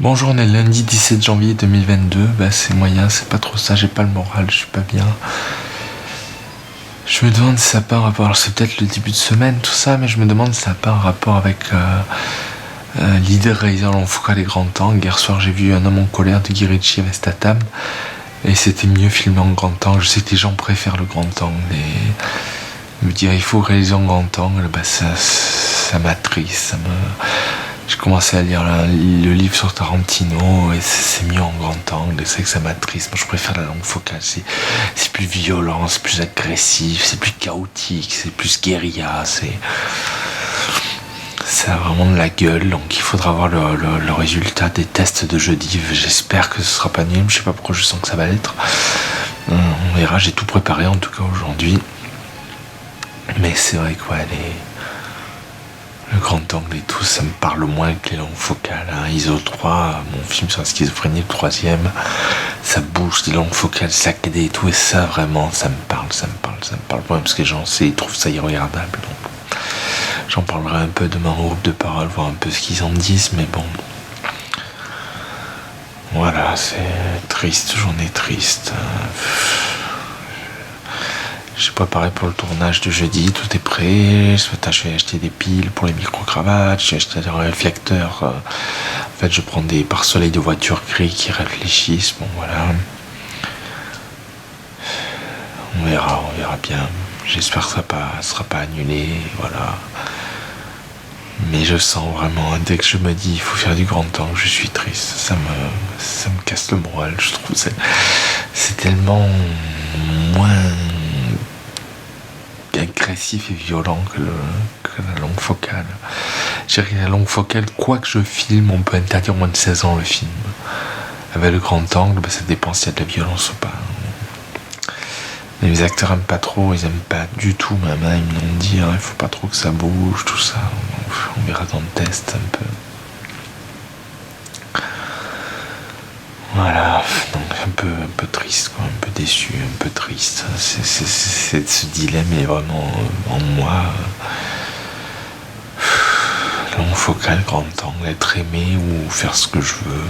Bonjour, on est le lundi 17 janvier 2022. C'est moyen, c'est pas trop ça, j'ai pas le moral, je suis pas bien. Je me demande si ça n'a pas un rapport. Alors, c'est peut-être le début de semaine, tout ça, mais je me demande si ça n'a pas un rapport avec l'idée de réaliser en Foucault les grands angles. Hier soir, j'ai vu Un homme en colère de Guy Ritchie avec Statham, et c'était mieux filmé en grand angle. Je sais que les gens préfèrent le grand angle, et me dire il faut réaliser en grand angle, ça m'attriste, J'ai commencé à lire le livre sur Tarantino et c'est mieux en grand angle, et c'est que ça m'attriste. Moi je préfère la longue focale, c'est plus violent, c'est plus agressif, c'est plus chaotique, c'est plus guérilla, ça a vraiment de la gueule. Donc il faudra voir le résultat des tests de jeudi. J'espère que ce sera pas nul, je sais pas pourquoi je sens que ça va l'être. On verra, j'ai tout préparé en tout cas aujourd'hui. Mais c'est vrai que le grand angle et tout, ça me parle moins que les longues focales. ISO 3, mon film sur la schizophrénie, le troisième, ça bouge, des longues focales saccadées et tout, et ça vraiment, ça me parle. Même parce que les gens ils trouvent ça irregardable. Donc j'en parlerai un peu demain au groupe de parole, voir un peu ce qu'ils en disent, mais bon. Voilà, c'est triste, journée triste. J'ai préparé pour le tournage de jeudi, tout est prêt. Je vais acheter des piles pour les micro-cravates, j'ai acheté des réflecteurs. En fait, je prends des pare-soleils de voiture gris qui réfléchissent. Bon, voilà. On verra bien. J'espère que ça sera pas annulé, voilà. Mais je sens vraiment, dès que je me dis il faut faire du grand temps, je suis triste. Ça me casse le moral, je trouve. C'est tellement moins agressif et violent que la longue focale. Je dirais que la longue focale, quoi que je filme, on peut interdire moins de 16 ans le film. Avec le grand angle, ça dépend s'il y a de la violence ou pas. Mais les acteurs aiment pas trop, ils aiment pas du tout, même ils me l'ont dit, il faut pas trop que ça bouge, tout ça. On verra dans le test un peu. Voilà, donc un peu triste, quoi, un peu déçu, un peu triste. Ce dilemme est vraiment en moi. Long focal, grand angle, être aimé ou faire ce que je veux.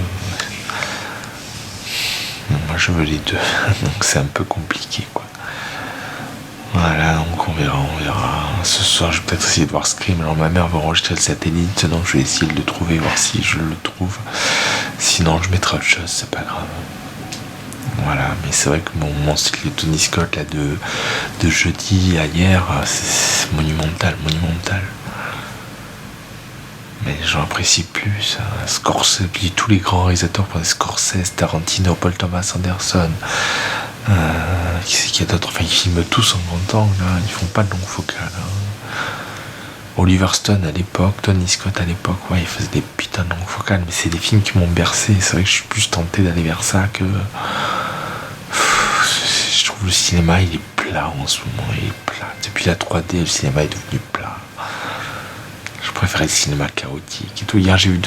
Moi je veux les deux, donc c'est un peu compliqué, quoi. Voilà, donc on verra. Ce soir, je vais peut-être essayer de voir Scream. Alors ma mère va enregistrer le satellite, donc je vais essayer de le trouver, voir si je le trouve. Sinon, je mettrai autre chose, c'est pas grave. Voilà, mais c'est vrai que mon style de Tony Scott là, de jeudi à hier, c'est monumental. Mais les gens apprécient plus. Scorsese, puis tous les grands réalisateurs, Scorsese, Tarantino, Paul Thomas Anderson. Qui c'est qu'il y a d'autres? Enfin, ils filment tous en grand angle, ils font pas de longue focale. Oliver Stone à l'époque, Tony Scott à l'époque, ils faisaient des putains de longue focale, mais c'est des films qui m'ont bercé. C'est vrai que je suis plus tenté d'aller vers ça que. Je trouve le cinéma il est plat en ce moment, il est plat. Depuis la 3D, le cinéma est devenu plat. Je préférais le cinéma chaotique et tout. Hier, j'ai vu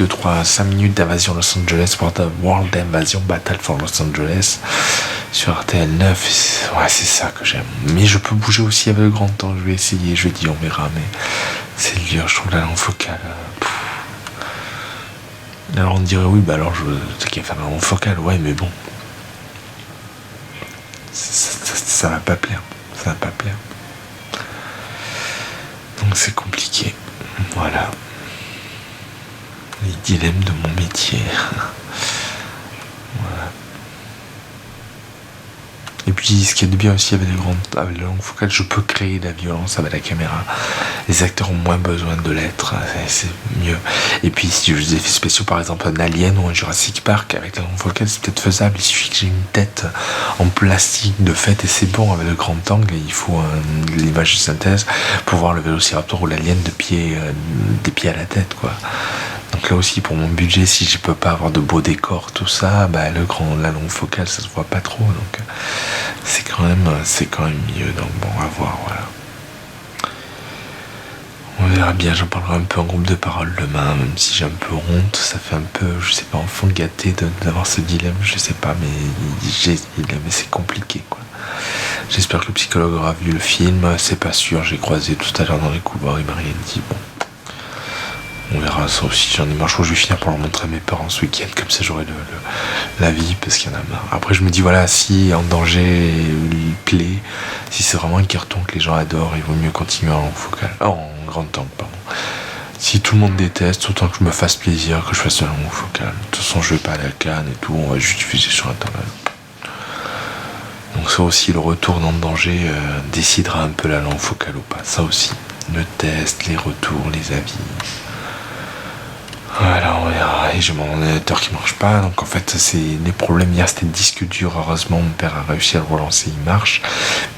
5 minutes d'Invasion Los Angeles, World Invasion Battle for Los Angeles sur RTL 9. C'est ça que j'aime. Mais je peux bouger aussi avec le grand temps. Je vais essayer, jeudi, on verra. Mais c'est dur, je trouve la langue focale. Alors on dirait oui, alors t'as qu'à faire la langue focale, mais bon. Ça va pas plaire. Donc c'est compliqué. Voilà. Les dilemmes de mon métier. Voilà. Et puis ce qui est de bien aussi avec les longues focales, je peux créer de la violence avec la caméra. Les acteurs ont moins besoin de l'être, c'est mieux. Et puis si je des effets spéciaux, par exemple un Alien ou un Jurassic Park, avec la longue focale, c'est peut-être faisable. Il suffit que j'ai une tête en plastique de fait, et c'est bon. Avec le grand angle, il faut l'image de synthèse pour voir le Vélociraptor ou l'Alien des pieds à la tête, quoi. Donc là aussi, pour mon budget, si je peux pas avoir de beaux décors, tout ça, la longue focale, ça se voit pas trop. Donc c'est quand même mieux. Donc bon, à voir, voilà. On verra bien, j'en parlerai un peu en groupe de parole demain, même si j'ai un peu honte. Ça fait un peu, je sais pas, enfant gâté d'avoir ce dilemme, je sais pas, mais c'est compliqué, quoi. J'espère que le psychologue aura vu le film, c'est pas sûr, j'ai croisé tout à l'heure dans les couloirs, il m'a rien dit, bon. On verra ça aussi, j'en ai marre. Je crois que je vais finir par leur montrer à mes parents ce week-end, comme ça j'aurai la vie, parce qu'il y en a marre. Après je me dis, voilà, si En Danger il plaît, si c'est vraiment un carton que les gens adorent, il vaut mieux continuer en langue focale. Ah, en grande langue, pardon. Si tout le monde déteste, autant que je me fasse plaisir, que je fasse de la langue focale. De toute façon je vais pas aller à Cannes et tout, on va juste diffuser sur internet. Donc ça aussi, le retour d'En Danger décidera un peu la langue focale ou pas. Ça aussi, le test, les retours, les avis. Voilà, on verra. Et j'ai mon ordinateur qui marche pas, donc en fait c'est les problèmes. Hier c'était le disque dur, heureusement mon père a réussi à le relancer, il marche.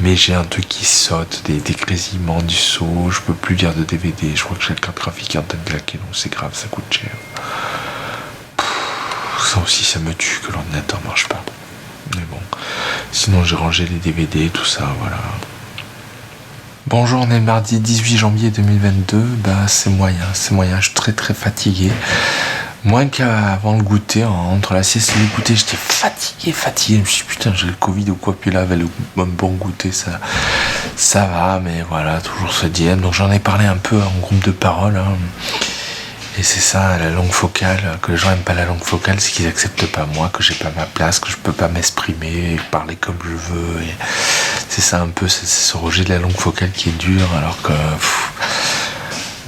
Mais j'ai un truc qui saute, des grésillements, du saut, je peux plus lire de DVD, je crois que j'ai le carte graphique qui est en train de claquer, donc c'est grave, ça coûte cher. Ça aussi ça me tue que l'ordinateur marche pas. Mais bon, sinon j'ai rangé les DVD, tout ça, voilà. Bonjour, on est le mardi 18 janvier 2022, bah c'est moyen, je suis très très fatigué. Moins qu'avant le goûter, entre la sieste et le goûter, j'étais fatigué, je me suis dit putain j'ai le Covid ou quoi, puis là avec le bon goûter ça va, mais voilà, toujours ce dilemme. Donc j'en ai parlé un peu en groupe de parole, hein. Et c'est ça, la langue focale, que les gens aiment pas la langue focale, c'est qu'ils acceptent pas moi, que j'ai pas ma place, que je peux pas m'exprimer, parler comme je veux. Et c'est ça un peu, c'est ce rejet de la langue focale qui est dur, alors que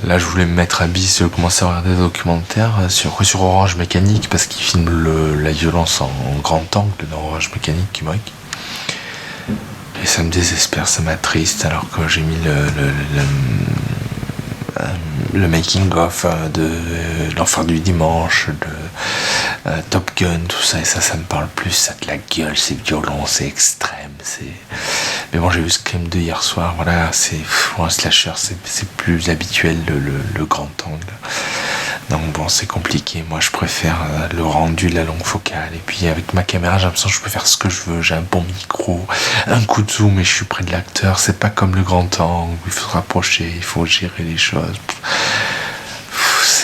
là je voulais me mettre à bis, je commençais à regarder des documentaires sur Orange Mécanique, parce qu'ils filment la violence en grand angle dans Orange Mécanique, qui brique. Et ça me désespère, ça m'attriste, alors que j'ai mis le making of de l'enfer du dimanche, de Top Gun, tout ça, et ça me parle plus, ça a de la gueule, c'est violent, c'est extrême, mais bon, j'ai vu Scream 2 hier soir, voilà, pour un slasher, c'est plus habituel, le grand angle. Donc bon, c'est compliqué. Moi je préfère le rendu de la longue focale, et puis avec ma caméra j'ai l'impression que je peux faire ce que je veux, j'ai un bon micro, un coup de zoom et je suis près de l'acteur. C'est pas comme le grand angle où il faut se rapprocher, il faut gérer les choses.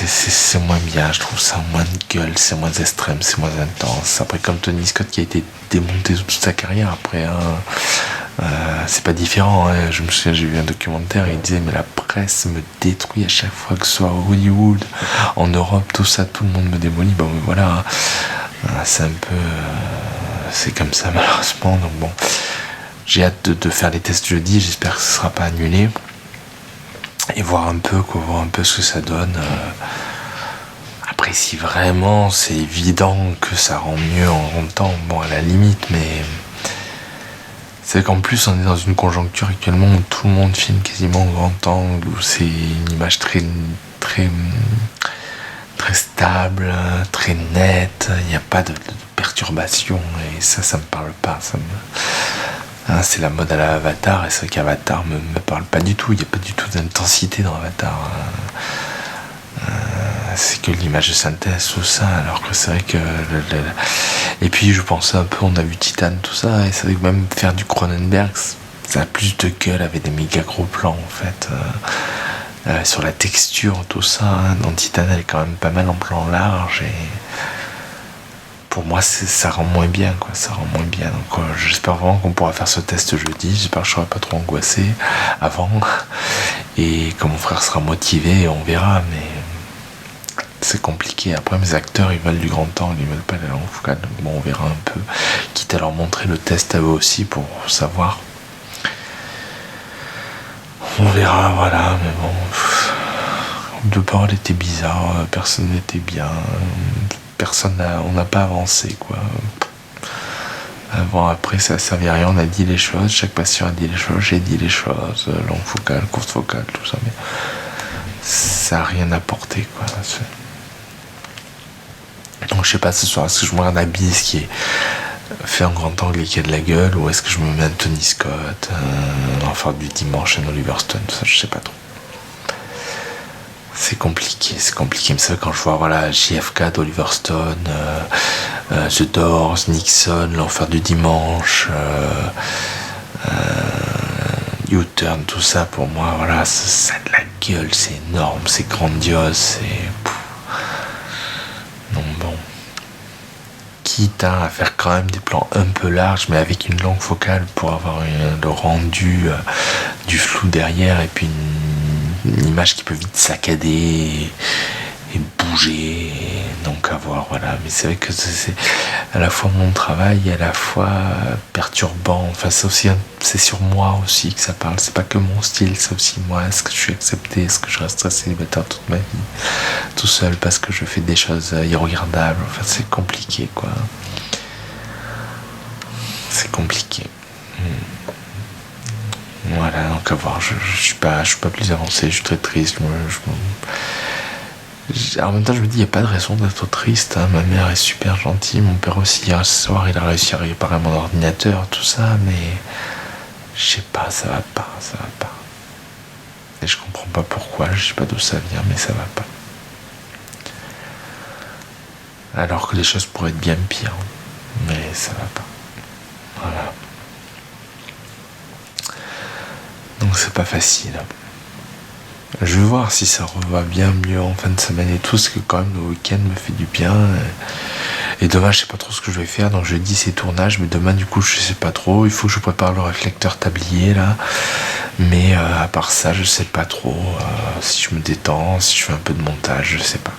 C'est moins bien, je trouve ça moins de gueule, c'est moins extrême, c'est moins intense. Après, comme Tony Scott qui a été démonté toute sa carrière après, hein, c'est pas différent, hein. Je me souviens, j'ai vu un documentaire et il disait mais la presse me détruit à chaque fois, que ce soit à Hollywood, en Europe, tout ça, tout le monde me démolit. Bon voilà, c'est un peu c'est comme ça malheureusement. Donc bon, j'ai hâte de faire les tests jeudi, j'espère que ce sera pas annulé et voir un peu ce que ça donne. Après, si vraiment c'est évident que ça rend mieux en rendant, bon, à la limite, mais c'est qu'en plus on est dans une conjoncture actuellement où tout le monde filme quasiment en grand angle, où c'est une image très très très stable, très nette, il n'y a pas de perturbation, et ça me parle pas, c'est la mode à la Avatar, et c'est vrai qu'Avatar me parle pas du tout, il n'y a pas du tout d'intensité dans Avatar. C'est que l'image de synthèse, tout ça, alors que c'est vrai que et puis je pensais un peu, on a vu Titan, tout ça, et c'est vrai que même faire du Cronenberg, ça a plus de gueule avec des méga gros plans en fait, sur la texture, tout ça, hein. Dans Titan elle est quand même pas mal en plan large, et pour moi ça rend moins bien, quoi, ça rend moins bien. Donc j'espère vraiment qu'on pourra faire ce test jeudi, j'espère que je serai pas trop angoissé avant, et que mon frère sera motivé, et on verra, mais c'est compliqué. Après, mes acteurs ils veulent du grand angle, ils veulent pas la langue focale, donc bon, on verra un peu, quitte à leur montrer le test à eux aussi pour savoir. On verra, voilà, mais bon, le parole était bizarre, personne n'était bien, on n'a pas avancé, quoi. Bon, après ça servait à rien, on a dit les choses, chaque patient a dit les choses, j'ai dit les choses, longue focale, courte focale, tout ça, mais ça a rien apporté, quoi. Donc je sais pas ce soir, est-ce que je me regarde un bis qui est fait en grand angle et qui a de la gueule, ou est-ce que je me mets un Tony Scott, l'enfer du dimanche, un Oliver Stone, tout ça, je sais pas trop. C'est compliqué, mais c'est vrai, quand je vois, voilà, JFK d'Oliver Stone, The Doors, Nixon, l'enfer du dimanche, U-Turn, tout ça, pour moi, voilà, ça a de la gueule, c'est énorme, c'est grandiose, c'est... Donc bon, quitte à faire quand même des plans un peu larges, mais avec une longue focale pour avoir le rendu du flou derrière, et puis une image qui peut vite saccader et bouger, et donc avoir, voilà. Mais c'est vrai que c'est à la fois mon travail et à la fois perturbant. Enfin, c'est aussi c'est sur moi aussi que ça parle. C'est pas que mon style, c'est aussi moi. Est-ce que je suis accepté? Est-ce que je resterai célibataire toute ma vie, tout seul parce que je fais des choses irregardables? Enfin, c'est compliqué, quoi. C'est compliqué. Voilà, donc à voir. Je suis pas plus avancé. Je suis très triste. Moi, en même temps, je me dis, il n'y a pas de raison d'être triste. Hein. Ma mère est super gentille. Mon père aussi, hier soir, il a réussi à réparer mon ordinateur, tout ça, mais je sais pas, ça va pas. Et je comprends pas pourquoi, je sais pas d'où ça vient, mais ça va pas. Alors que les choses pourraient être bien pires, mais ça va pas. Voilà. Donc c'est pas facile. Je vais voir si ça va bien mieux en fin de semaine et tout, parce que quand même le week-end me fait du bien. Et demain, je sais pas trop ce que je vais faire, donc jeudi c'est tournage, mais demain du coup je sais pas trop. Il faut que je prépare le réflecteur tablier là, mais à part ça, je sais pas trop si je me détends, si je fais un peu de montage, je sais pas.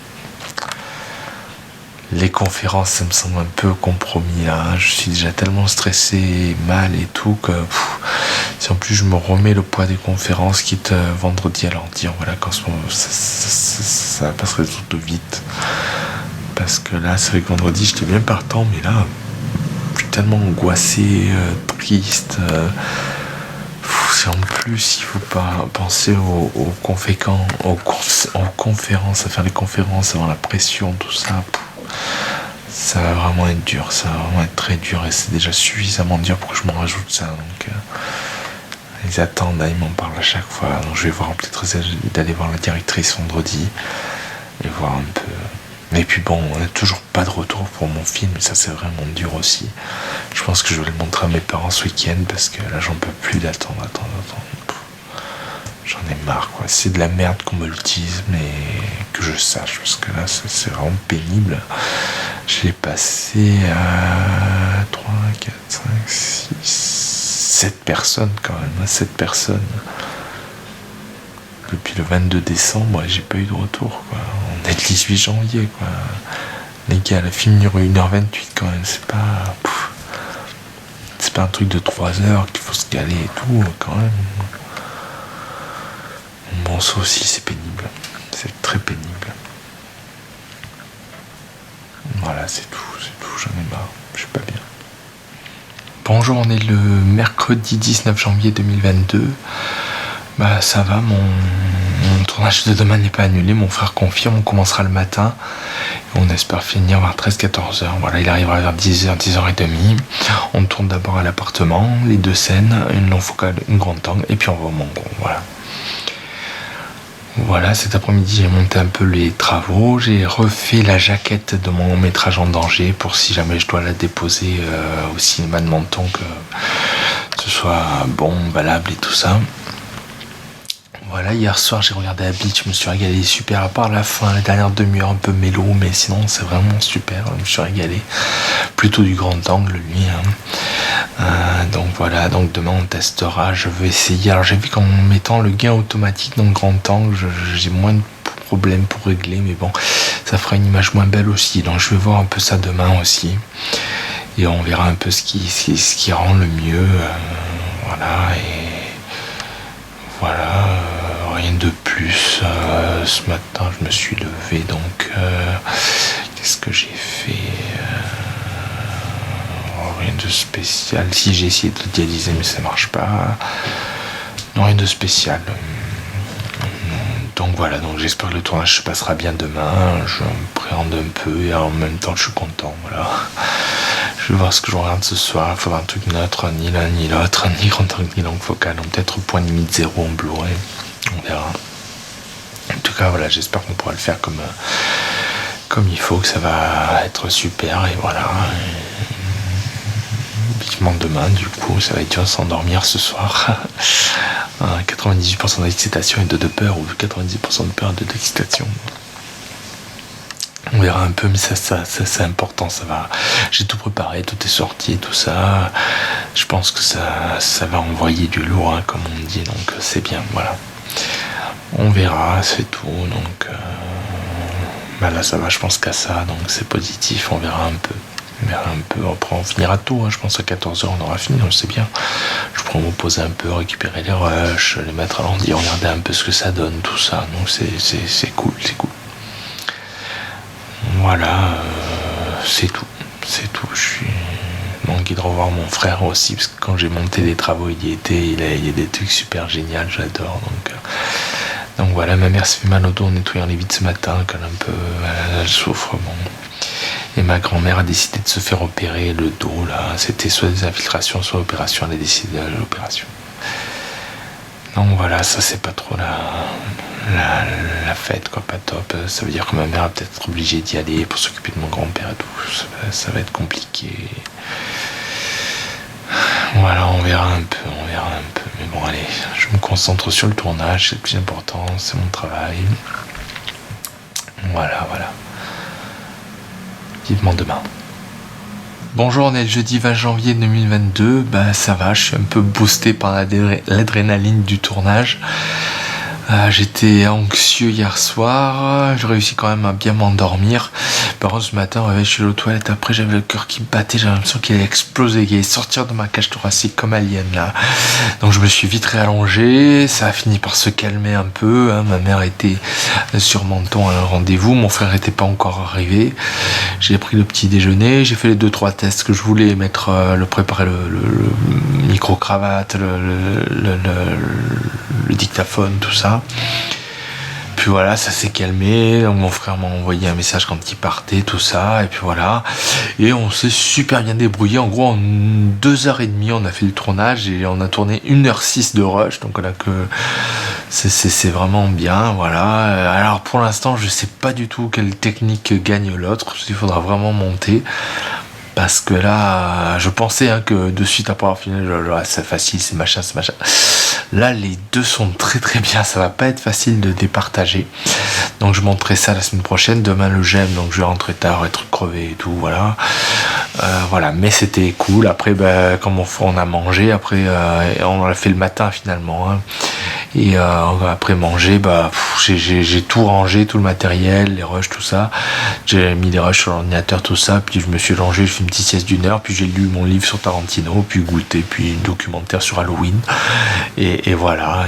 Les conférences, ça me semble un peu compromis là. Je suis déjà tellement stressé, mal et tout que si en plus je me remets le poids des conférences, quitte vendredi à leur dire voilà qu'en ce moment ça va pas se résoudre vite. Parce que là, c'est vrai que vendredi j'étais bien partant, mais là je suis tellement angoissé, triste. Si en plus il faut pas penser aux conférences, à faire les conférences, avoir la pression, tout ça. Ça va vraiment être dur, ça va vraiment être très dur et c'est déjà suffisamment dur pour que je m'en rajoute ça. Donc ils attendent, ils m'en parlent à chaque fois. Donc je vais voir, peut-être d'aller voir la directrice vendredi et voir un peu. Et puis bon, on n'a toujours pas de retour pour mon film, et ça c'est vraiment dur aussi. Je pense que je vais le montrer à mes parents ce week-end parce que là j'en peux plus d'attendre. J'en ai marre, quoi. C'est de la merde qu'on me le dise, mais que je sache, parce que là c'est vraiment pénible. Je l'ai passé à 3, 4, 5, 6, 7 personnes quand même, 7 personnes. Depuis le 22 décembre, j'ai pas eu de retour, quoi. On est le 18 janvier, quoi. Les gars, le film dure 1h28 quand même, c'est pas un truc de 3 heures qu'il faut se caler et tout, quand même. Bon, ça aussi, c'est pénible. C'est très pénible. Voilà, c'est tout, j'en ai marre, je suis pas bien. Bonjour, on est le mercredi 19 janvier 2022. Bah ça va, mon tournage de demain n'est pas annulé, mon frère confirme, on commencera le matin. Et on espère finir vers 13-14 heures. Voilà, il arrivera vers 10h, 10h30. On tourne d'abord à l'appartement, les 2 scènes, une longue focale, une grande angle, et puis on va au Mongon, voilà. Voilà, cet après-midi j'ai monté un peu les travaux, j'ai refait la jaquette de mon long métrage En danger pour si jamais je dois la déposer au cinéma de Menton, que ce soit bon, valable et tout ça. Voilà, hier soir j'ai regardé Habit, je me suis régalé super, à part la fin, la dernière demi-heure un peu mélo, mais sinon c'est vraiment super, je me suis régalé. Plutôt du grand angle lui, donc voilà, donc demain on testera, je vais essayer. Alors j'ai vu qu'en mettant le gain automatique dans le grand angle, j'ai moins de problèmes pour régler, mais bon, ça fera une image moins belle aussi, donc je vais voir un peu ça demain aussi. Et on verra un peu ce qui rend le mieux, voilà, et voilà. Rien de plus. Ce matin, je me suis levé, donc qu'est-ce que j'ai fait? Rien de spécial. Si, j'ai essayé de dialyser, mais ça marche pas. Non, rien de spécial. Donc voilà, donc j'espère que le tournage se passera bien demain. Je me préhende un peu et en même temps, je suis content. Voilà. Je vais voir ce que je regarde ce soir. Il faudra un truc neutre, ni l'un ni l'autre, ni grand angle ni longue focale. Peut-être point limite 0 en Blu-ray. On verra. En tout cas, voilà, j'espère qu'on pourra le faire comme il faut, que ça va être super, et voilà. Vivement demain, du coup, ça va être dur de s'endormir ce soir. 98% d'excitation et de peur, ou 90% de peur et d'excitation. On verra un peu, mais ça c'est important, ça va. J'ai tout préparé, tout est sorti, tout ça. Je pense que ça va envoyer du lourd, hein, comme on dit, donc c'est bien, voilà. On verra, c'est tout, donc Bah là ça va, je pense qu'à ça, donc c'est positif, on verra un peu. Après on finira tôt, hein. Je pense à 14h on aura fini, on sait bien. Je pourrais me poser un peu, récupérer les rushs, les mettre à l'ordi, regarder un peu ce que ça donne, tout ça, donc c'est cool, c'est cool. Voilà, c'est tout, je suis manqué de revoir mon frère aussi, parce que quand j'ai monté des travaux il y était, il y a des trucs super géniaux, j'adore, donc voilà, ma mère s'est fait mal au dos en nettoyant les vitres ce matin, elle souffre, bon. Et ma grand-mère a décidé de se faire opérer le dos, là. C'était soit des infiltrations, soit opération. Elle a décidé de l'opération. Donc voilà, ça c'est pas trop la fête, quoi, pas top. Ça veut dire que ma mère va peut-être être obligée d'y aller pour s'occuper de mon grand-père et tout. Ça va être compliqué. Voilà, on verra un peu. Mais bon, allez, je me concentre sur le tournage, c'est le plus important, c'est mon travail. Voilà. Vivement demain. Bonjour, on est le jeudi 20 janvier 2022. Bah ça va, je suis un peu boosté par l'adrénaline du tournage. J'étais anxieux hier soir, j'ai réussi quand même à bien m'endormir. Par contre ce matin, je suis allé aux toilettes, après j'avais le cœur qui battait, j'avais l'impression qu'il allait exploser, qu'il allait sortir de ma cage thoracique comme Alien là. Donc je me suis vite réallongé, ça a fini par se calmer un peu, hein. Ma mère était sur Menton à un rendez-vous, mon frère était pas encore arrivé. J'ai pris le petit déjeuner, j'ai fait les 2-3 tests que je voulais, préparer le micro-cravate, le dictaphone, tout ça. Puis voilà, ça s'est calmé, donc mon frère m'a envoyé un message quand il partait, tout ça, et puis voilà. Et on s'est super bien débrouillé, en gros en 2h30 on a fait le tournage et on a tourné 1h06 de rush, donc voilà que c'est vraiment bien, voilà. Alors pour l'instant je sais pas du tout quelle technique gagne l'autre, il faudra vraiment monter. Parce que là, je pensais que de suite après avoir fini, c'est facile, c'est machin. Là, les deux sont très très bien, ça va pas être facile de départager. Donc je monterai ça la semaine prochaine. Demain le j'aime, donc je vais rentrer tard, être crevé et tout, voilà. Voilà, mais c'était cool. Après, comme on a mangé, après on l'a fait le matin finalement. Hein. Et après manger, j'ai tout rangé, tout le matériel, les rushs, tout ça. J'ai mis les rushs sur l'ordinateur, tout ça. Puis je me suis rangé, j'ai fait une petite sieste d'1 heure. Puis j'ai lu mon livre sur Tarantino, puis goûté, puis un documentaire sur Halloween. Et voilà.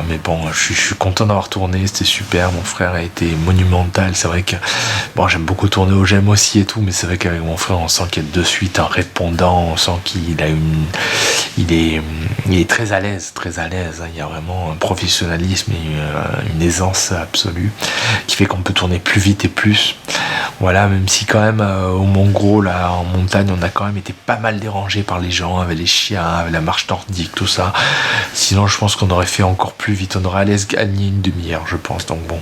Mais bon, je suis content d'avoir tourné, c'était super. Mon frère a été monumental. C'est vrai que j'aime beaucoup tourner au j'aime aussi et tout, mais c'est vrai qu'avec mon frère, on sent qu'il y a de suite un répondant. On sent qu'il a il est très à l'aise. Hein. Il y a vraiment un professionnalisme et une aisance absolue qui fait qu'on peut tourner plus vite et plus. Voilà, même si quand même au Mont-Gros, là en montagne, on a quand même été pas mal dérangé par les gens, avec les chiens, avec la marche nordique, tout ça. Sinon je pense qu'on aurait fait encore plus vite, on aurait allé se gagner une demi-heure je pense. Donc bon,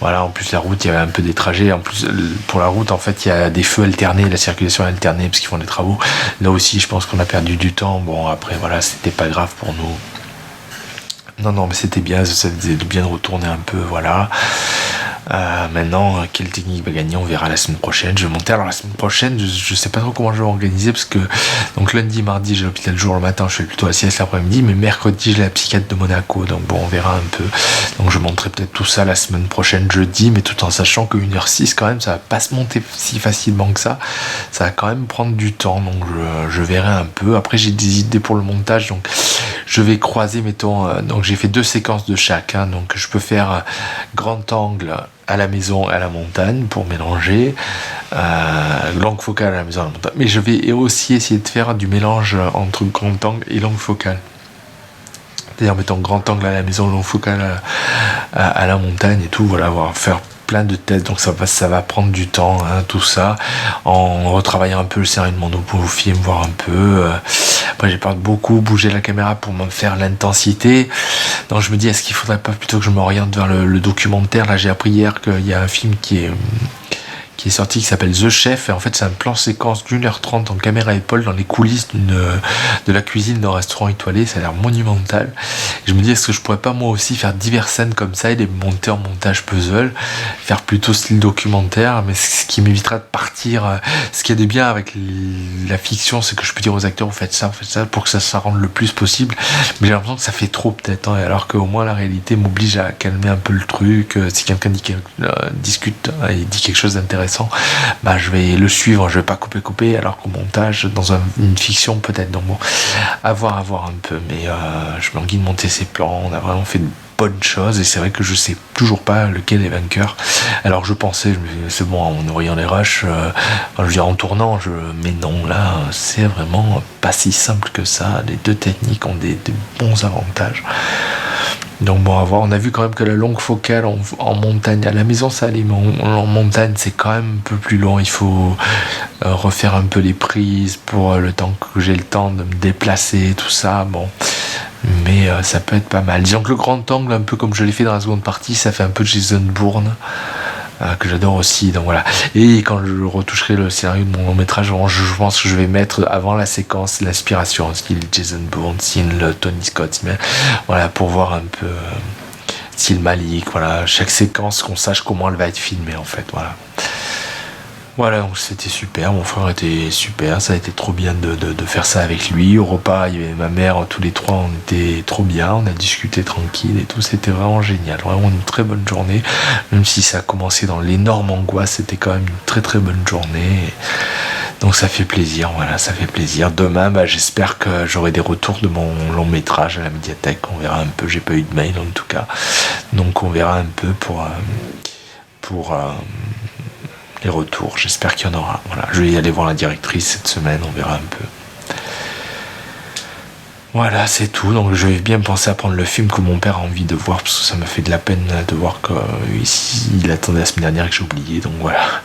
voilà, en plus la route, il y avait un peu des trajets. En plus pour la route, en fait, il y a des feux alternés, la circulation est alternée parce qu'ils font des travaux. Là aussi je pense qu'on a perdu du temps. Bon après voilà, c'était pas grave pour nous. Non, mais c'était bien, ça faisait bien de retourner un peu, voilà. Maintenant, quelle technique va gagner, on verra la semaine prochaine. Je vais monter. Alors la semaine prochaine, je sais pas trop comment je vais organiser, parce que donc lundi, mardi, j'ai l'hôpital le jour, le matin, je fais plutôt la sieste l'après-midi, mais mercredi, j'ai la psychiatre de Monaco, donc bon, on verra un peu. Donc je monterai peut-être tout ça la semaine prochaine, jeudi, mais tout en sachant que 1h06 quand même, ça va pas se monter si facilement que ça va quand même prendre du temps, donc je verrai un peu. Après, j'ai des idées pour le montage, donc je vais croiser, mettons, donc j'ai fait 2 séquences de chaque, hein, donc je peux faire grand angle à la maison et à la montagne pour mélanger, longue focale à la maison et à la montagne, mais je vais aussi essayer de faire du mélange entre grand angle et longue focale, c'est-à-dire mettons grand angle à la maison, longue focale à la montagne et tout, voilà, on va faire plein de tests, donc ça va prendre du temps, hein, tout ça, en retravaillant un peu le scénario de mon nouveau film, voir un peu. Après j'ai pas beaucoup bougé la caméra pour me faire l'intensité, donc je me dis est-ce qu'il faudrait pas plutôt que je m'oriente vers le documentaire. Là j'ai appris hier qu'il y a un film qui qui est sorti, qui s'appelle The Chef, et en fait c'est un plan séquence d'1h30 en caméra épaule dans les coulisses de la cuisine d'un restaurant étoilé. Ça a l'air monumental. Et je me dis, est-ce que je pourrais pas moi aussi faire diverses scènes comme ça et les monter en montage puzzle, faire plutôt style documentaire, mais ce qui m'évitera de partir. Ce qui est de bien avec la fiction, c'est que je peux dire aux acteurs, vous faites ça pour que ça rende le plus possible, mais j'ai l'impression que ça fait trop peut-être, hein, alors qu'au moins la réalité m'oblige à calmer un peu le truc. Si quelqu'un discute et dit quelque chose d'intéressant, bah je vais le suivre, je vais pas couper, alors qu'au montage, dans une fiction peut-être. Donc bon, à voir un peu, mais je m'enguis de monter ces plans. On a vraiment fait de bonnes choses, et c'est vrai que je sais toujours pas lequel est vainqueur. Alors je pensais, c'est bon, en ouvriant les rushs, je veux dire en tournant, mais non, là c'est vraiment pas si simple que ça. Les deux techniques ont des bons avantages. Donc bon, à voir. On a vu quand même que la longue focale en montagne, à la maison ça allait, mais en montagne c'est quand même un peu plus long. Il faut refaire un peu les prises pour le temps que j'ai le temps de me déplacer, tout ça. Bon, mais ça peut être pas mal. Disons que le grand angle, un peu comme je l'ai fait dans la seconde partie, ça fait un peu Jason Bourne, que j'adore aussi. Donc voilà. Et quand je retoucherai le scénario de mon long métrage, je pense que je vais mettre avant la séquence l'inspiration, style Jason Bourne, style Tony Scott, mais voilà, pour voir un peu style Malik. Voilà, chaque séquence, qu'on sache comment elle va être filmée en fait. Voilà, donc c'était super, mon frère était super, ça a été trop bien de faire ça avec lui. Au repas, il y avait ma mère, tous les trois, on était trop bien, on a discuté tranquille et tout, c'était vraiment génial, vraiment une très bonne journée, même si ça a commencé dans l'énorme angoisse, c'était quand même une très très bonne journée. Donc ça fait plaisir, voilà, ça fait plaisir. Demain, j'espère que j'aurai des retours de mon long métrage à la médiathèque, on verra un peu, j'ai pas eu de mail en tout cas, donc on verra un peu pour les retours, j'espère qu'il y en aura. Voilà, je vais y aller voir la directrice cette semaine, on verra un peu. Voilà, c'est tout. Donc je vais bien penser à prendre le film que mon père a envie de voir, parce que ça me fait de la peine de voir qu'il attendait la semaine dernière et que j'ai oublié. Donc voilà.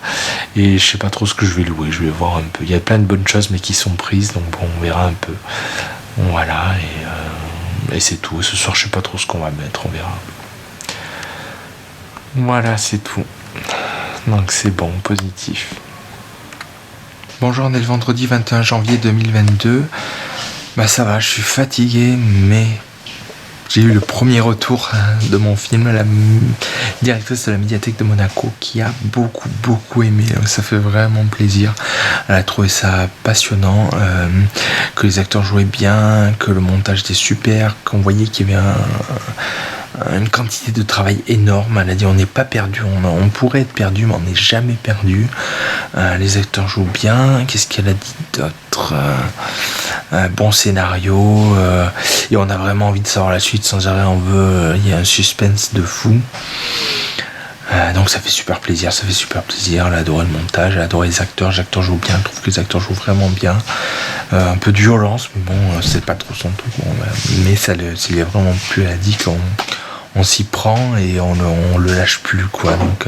Et je sais pas trop ce que je vais louer, je vais voir un peu. Il y a plein de bonnes choses mais qui sont prises, donc bon, on verra un peu. Voilà, et c'est tout. Ce soir, je sais pas trop ce qu'on va mettre, on verra. Voilà, c'est tout. Donc c'est bon, positif. Bonjour, on est le vendredi 21 janvier 2022. Ça va, je suis fatigué, mais j'ai eu le premier retour de mon film, la directrice de la médiathèque de Monaco, qui a beaucoup aimé. Ça fait vraiment plaisir. Elle a trouvé ça passionnant, que les acteurs jouaient bien, que le montage était super, qu'on voyait qu'il y avait une quantité de travail énorme. Elle a dit on n'est pas perdu, on pourrait être perdu, mais on n'est jamais perdu. Les acteurs jouent bien. Qu'est-ce qu'elle a dit d'autre? Bon scénario, et on a vraiment envie de savoir la suite sans arrêt. On veut, il y a un suspense de fou. Donc ça fait super plaisir, Elle a adoré le montage, elle a adoré les acteurs jouent bien, je trouve que les acteurs jouent vraiment bien. Un peu de violence, mais bon, c'est pas trop son truc. Bon, mais ça lui a vraiment plu. Elle a dit qu'on s'y prend et on le lâche plus, quoi. Donc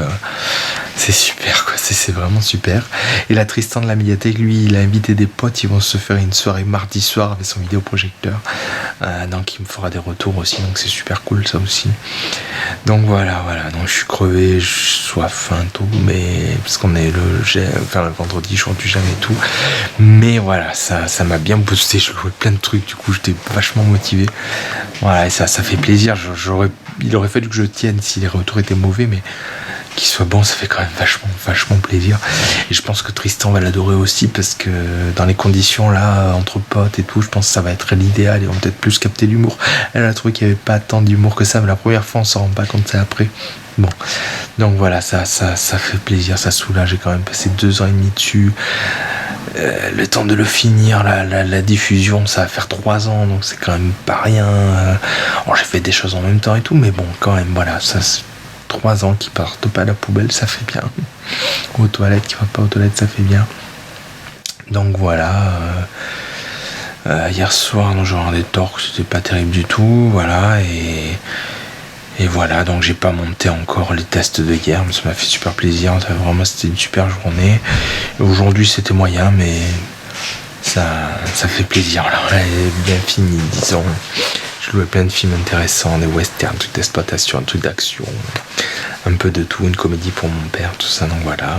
c'est super, quoi. C'est vraiment super. Et là, Tristan de la médiathèque, lui, il a invité des potes. Ils vont se faire une soirée mardi soir avec son vidéoprojecteur. Donc il me fera des retours aussi. Donc c'est super cool, ça aussi. Donc voilà. Donc je suis crevé, je sois faim, tout. Mais parce qu'on est le vendredi, je rentre du jamais et tout. Mais voilà, ça m'a bien boosté. Je jouais plein de trucs. Du coup, j'étais vachement motivé. Voilà, et ça fait plaisir. Il aurait fallu que je tienne si les retours étaient mauvais, mais qu'il soit bon, ça fait quand même vachement plaisir. Et je pense que Tristan va l'adorer aussi, parce que dans les conditions là, entre potes et tout, je pense que ça va être l'idéal. Ils vont peut-être plus capter l'humour. Elle a trouvé qu'il n'y avait pas tant d'humour que ça, mais la première fois on s'en rend pas compte, c'est après. Bon, donc voilà, ça fait plaisir, ça soulage. J'ai quand même passé 2 ans et demi dessus. Le temps de le finir, la diffusion, ça va faire 3 ans, donc c'est quand même pas rien. J'ai fait des choses en même temps et tout, mais bon, quand même, voilà, ça, 3 ans qui partent pas à la poubelle, ça fait bien. Aux toilettes, qui partent pas aux toilettes, ça fait bien. Donc voilà. Hier soir, j'ai regardé Torque, c'était pas terrible du tout, voilà, et voilà, donc j'ai pas monté encore les tests de hier, mais ça m'a fait super plaisir. Vraiment, c'était une super journée. Et aujourd'hui, c'était moyen, mais ça fait plaisir. Alors, elle est bien finie, disons. Je louais plein de films intéressants, des westerns, trucs d'exploitation, trucs d'action, un peu de tout, une comédie pour mon père, tout ça, donc voilà.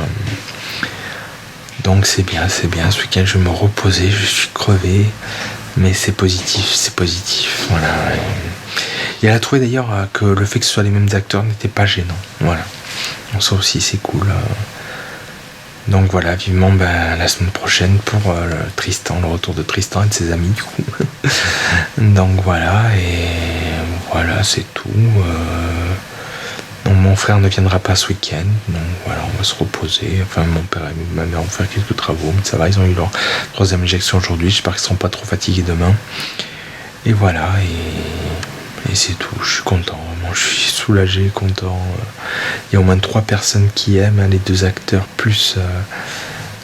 Donc c'est bien, ce week-end je vais me reposer, je suis crevé, mais c'est positif, voilà. Et elle a trouvé d'ailleurs que le fait que ce soit les mêmes acteurs n'était pas gênant, voilà. Donc ça aussi c'est cool. Donc voilà, vivement la semaine prochaine pour le retour de Tristan et de ses amis du coup. Donc voilà, et voilà, c'est tout. Donc mon frère ne viendra pas ce week-end, donc voilà, on va se reposer. Enfin, mon père et ma mère vont faire quelques travaux, mais ça va, ils ont eu leur 3e injection aujourd'hui, j'espère qu'ils ne seront pas trop fatigués demain. Et voilà, et c'est tout, je suis content, vraiment, je suis soulagé, content. Il y a au moins 3 personnes qui aiment, les 2 acteurs plus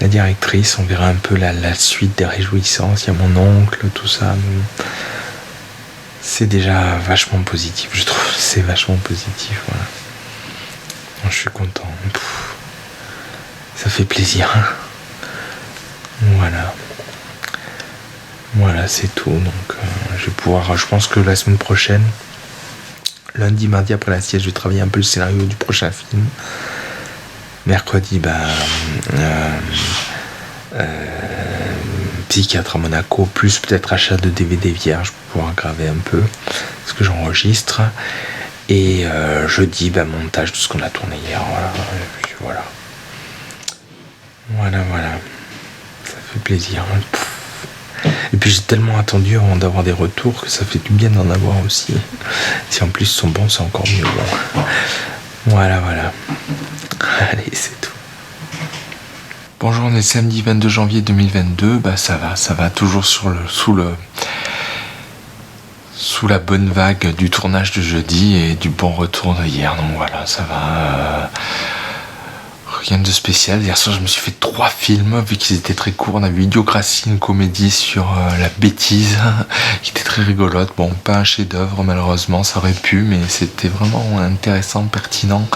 la directrice. On verra un peu la suite des réjouissances. Il y a mon oncle, tout ça. C'est déjà vachement positif, je trouve. C'est vachement positif, voilà. Je suis content. Ça fait plaisir. Voilà, c'est tout. Donc, je vais pouvoir. Je pense que la semaine prochaine, lundi, mardi après la sieste, je vais travailler un peu le scénario du prochain film. Mercredi, psychiatre à Monaco, plus peut-être achat de DVD vierge pour pouvoir graver un peu ce que j'enregistre. Et jeudi, montage de ce qu'on a tourné hier. Voilà. Ça fait plaisir. Et puis j'ai tellement attendu avant d'avoir des retours que ça fait du bien d'en avoir aussi. Si en plus ils sont bons, c'est encore mieux. Bon. Voilà. Allez, c'est tout. Bonjour, on est samedi 22 janvier 2022. Ça va toujours sous la bonne vague du tournage de jeudi et du bon retour de hier. Donc voilà, ça va. Rien de spécial. Hier soir, je me suis fait 3 films, vu qu'ils étaient très courts. On a vu Idiocratie, une comédie sur la bêtise, qui était très rigolote. Bon, pas un chef-d'œuvre, malheureusement, ça aurait pu, mais c'était vraiment intéressant, pertinent.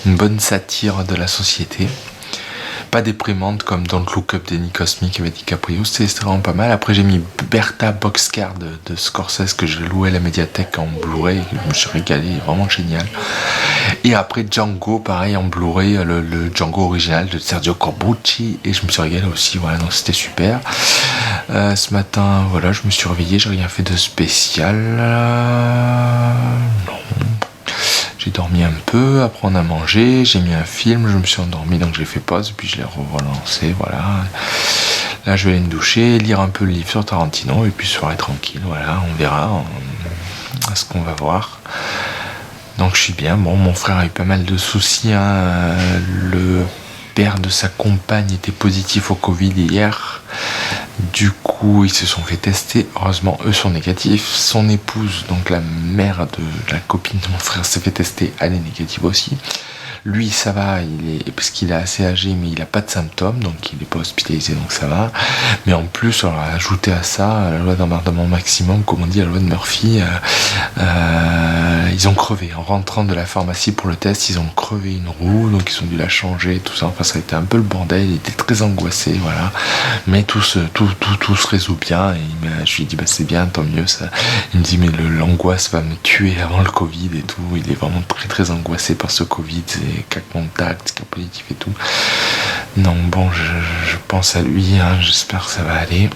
Une bonne satire de la société. Pas déprimante comme Don't Look Up d'Annie Cosmic avec DiCaprio, c'était vraiment pas mal. Après j'ai mis Bertha Boxcar de Scorsese que j'ai loué à la médiathèque en Blu-ray, je me suis régalé, vraiment génial. Et après Django, pareil en Blu-ray, le Django original de Sergio Corbucci, et je me suis régalé aussi, voilà, donc c'était super. Ce matin, voilà, je me suis réveillé, j'ai rien fait de spécial. Non. J'ai dormi un peu, après on a mangé, j'ai mis un film, je me suis endormi, donc j'ai fait pause, puis je l'ai relancé, voilà. Là je vais aller me doucher, lire un peu le livre sur Tarantino, et puis soirée tranquille, voilà, on verra ce qu'on va voir. Donc je suis bien. Bon, mon frère a eu pas mal de soucis, le père de sa compagne était positif au Covid hier. Du coup, ils se sont fait tester. Heureusement, eux sont négatifs. Son épouse, donc la mère de la copine de mon frère, s'est fait tester. Elle est négative aussi. Lui, ça va, parce qu'il est assez âgé, mais il n'a pas de symptômes, donc il n'est pas hospitalisé, donc ça va. Mais en plus, on a ajouté à ça la loi d'emmerdement maximum, comme on dit, la loi de Murphy. Ils ont crevé. En rentrant de la pharmacie pour le test, ils ont crevé une roue, donc ils ont dû la changer, tout ça. Enfin, ça a été un peu le bordel. Il était très angoissé, voilà. Mais tout se résout bien. Et je lui ai dit, c'est bien, tant mieux. Ça. Il me dit, mais l'angoisse va me tuer avant le Covid et tout. Il est vraiment très très angoissé par ce Covid. Cas contact, cas positif et tout. Donc bon, je pense à lui, j'espère que ça va aller.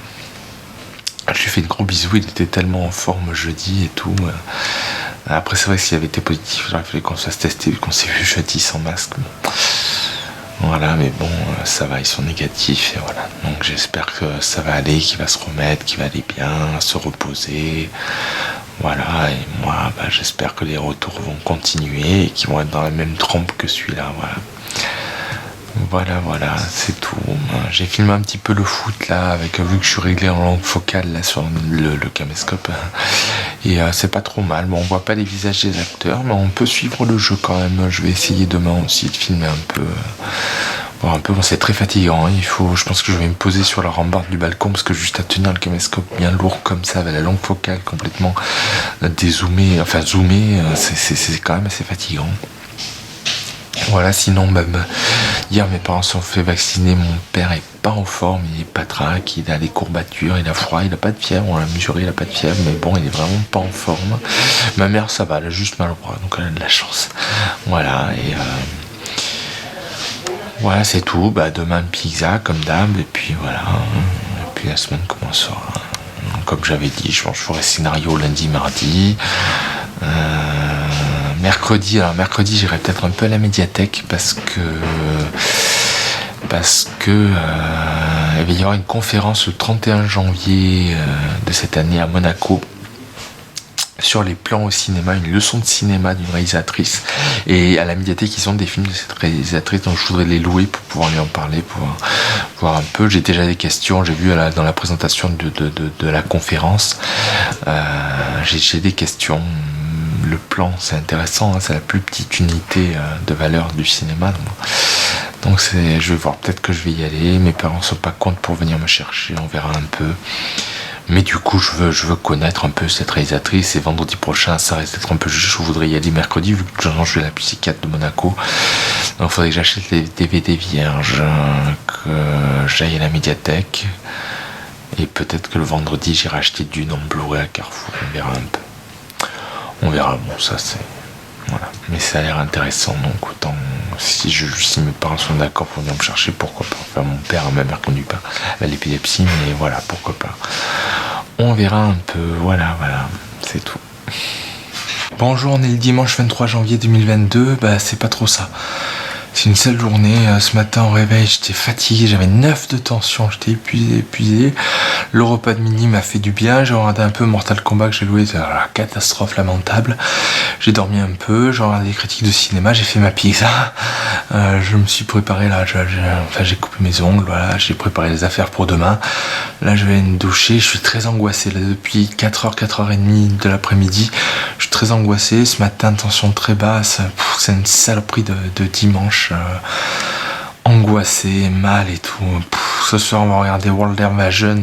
Je lui fais de gros bisous, il était tellement en forme jeudi et tout. Après c'est vrai que s'il avait été positif, il aurait fallu qu'on se fasse tester vu qu'on s'est vu jeudi sans masque. Voilà, mais bon, ça va, ils sont négatifs et voilà. Donc j'espère que ça va aller, qu'il va se remettre, qu'il va aller bien, se reposer. Voilà, et moi, j'espère que les retours vont continuer et qu'ils vont être dans la même trempe que celui-là, Voilà, c'est tout. J'ai filmé un petit peu le foot là, vu que je suis réglé en langue focale là sur le caméscope. Et c'est pas trop mal. Bon, on voit pas les visages des acteurs, mais on peut suivre le jeu quand même. Je vais essayer demain aussi de filmer un peu. Bon, c'est très fatigant, je pense que je vais me poser sur la rambarde du balcon parce que juste à tenir le caméscope bien lourd comme ça avec la longue focale complètement zoomée, c'est quand même assez fatigant. Voilà, sinon Hier, mes parents se sont fait vacciner. Mon père est pas en forme, il est patraque, il a des courbatures, il a froid, il a pas de fièvre. On l'a mesuré, il a pas de fièvre, mais bon, il est vraiment pas en forme. Ma mère, ça va, elle a juste mal au bras, donc elle a de la chance. Voilà, et voilà, c'est tout. Bah, demain, pizza, comme d'hab, et puis voilà. Et puis la semaine commencera. Comme j'avais dit, je ferai scénario lundi, mardi. Mercredi, j'irai peut-être un peu à la médiathèque parce que il va y avoir une conférence le 31 janvier de cette année à Monaco sur les plans au cinéma, une leçon de cinéma d'une réalisatrice, et à la médiathèque ils ont des films de cette réalisatrice, donc je voudrais les louer pour pouvoir lui en parler, pour voir un peu. J'ai déjà des questions, j'ai vu dans la présentation de la conférence, j'ai des questions. Le plan, c'est intéressant, hein, c'est la plus petite unité de valeur du cinéma, donc je vais voir, peut-être que je vais y aller. Mes parents sont pas contre pour venir me chercher, on verra un peu. Mais du coup, je veux connaître un peu cette réalisatrice, et vendredi prochain, ça risque d'être un peu juste. Je voudrais y aller mercredi, vu que je vais à la psychiatre de Monaco. Donc il faudrait que j'achète les DVD vierges, que j'aille à la médiathèque, et peut-être que le vendredi, j'irai acheter Dune en Blu-ray à Carrefour, on verra un peu. On verra, bon, ça c'est... Voilà. Mais ça a l'air intéressant, donc autant... Si mes parents sont d'accord pour venir me chercher, pourquoi pas. Enfin, mon père a ma mère conduit pas à l'épilepsie, mais voilà, pourquoi pas. On verra un peu, voilà, c'est tout. Bonjour, on est le dimanche 23 janvier 2022, c'est pas trop ça. C'est une seule journée. Ce matin au réveil, j'étais fatigué, j'avais 9 de tension, j'étais épuisé. Le repas de midi m'a fait du bien. J'ai regardé un peu Mortal Kombat que j'ai loué, c'est la catastrophe lamentable. J'ai dormi un peu, j'ai regardé des critiques de cinéma, j'ai fait ma pizza. Je me suis préparé là, j'ai coupé mes ongles, voilà, j'ai préparé les affaires pour demain. Là, je vais me doucher, je suis très angoissé là, depuis 4h, 4h30 de l'après-midi. Je suis très angoissé. Ce matin, tension très basse. C'est une saloperie de dimanche. Angoissé, mal et tout. Ce soir, on va regarder World Invasion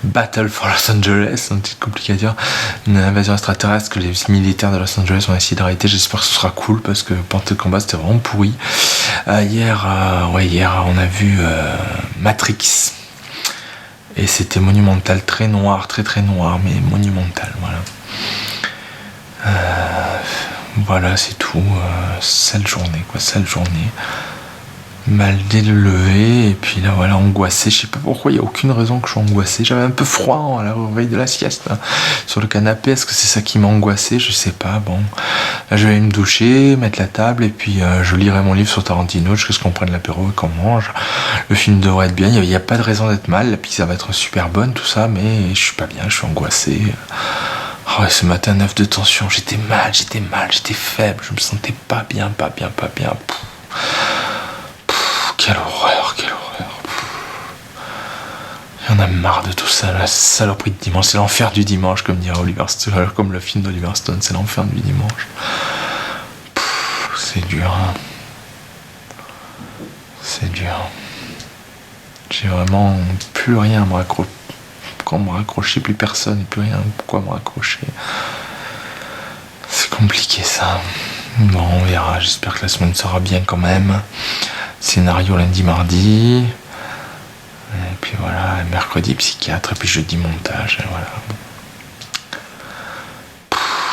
Battle for Los Angeles. C'est un titre compliqué à dire. Une invasion extraterrestre que les militaires de Los Angeles ont essayé d'arrêter. J'espère que ce sera cool parce que Mortal Kombat c'était vraiment pourri. Hier, on a vu Matrix. Et c'était monumental, très noir, très très noir, mais monumental, voilà. Voilà, c'est tout. Sale journée. Mal dès le lever, et puis là voilà, angoissé. Je sais pas pourquoi, il n'y a aucune raison que je sois angoissé. J'avais un peu froid à la réveil de la sieste là, sur le canapé. Est-ce que c'est ça qui m'a angoissé? Je sais pas. Bon, là je vais aller me doucher, mettre la table, et puis je lirai mon livre sur Tarantino jusqu'à ce qu'on prenne l'apéro et qu'on mange. Le film devrait être bien, il n'y a pas de raison d'être mal. La pizza va être super bonne, tout ça, mais je suis pas bien, je suis angoissé. Oh, ce matin, 9 de tension, j'étais mal, j'étais faible, je me sentais pas bien. Quelle horreur. J'en ai marre de tout ça, la saloperie de dimanche. C'est l'enfer du dimanche, comme dirait Oliver Stone, comme le film d'Oliver Stone, c'est l'enfer du dimanche. C'est dur. C'est dur. J'ai vraiment plus rien à me raccrocher. Pourquoi me raccrocher? Plus personne, plus rien. Pourquoi me raccrocher? C'est compliqué ça. Bon, on verra. J'espère que la semaine sera bien quand même. Scénario lundi, mardi. Et puis voilà, mercredi psychiatre, et puis jeudi montage, et voilà.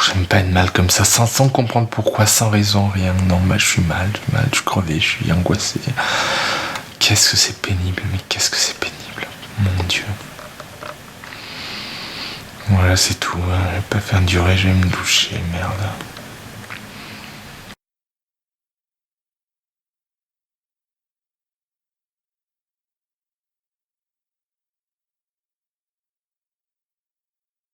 J'aime pas être mal comme ça, sans comprendre pourquoi, sans raison, rien. Non, je suis mal, je suis crevé, je suis angoissé. Qu'est-ce que c'est pénible, mon Dieu. Voilà, c'est tout, je vais pas faire durer, je vais me doucher, merde.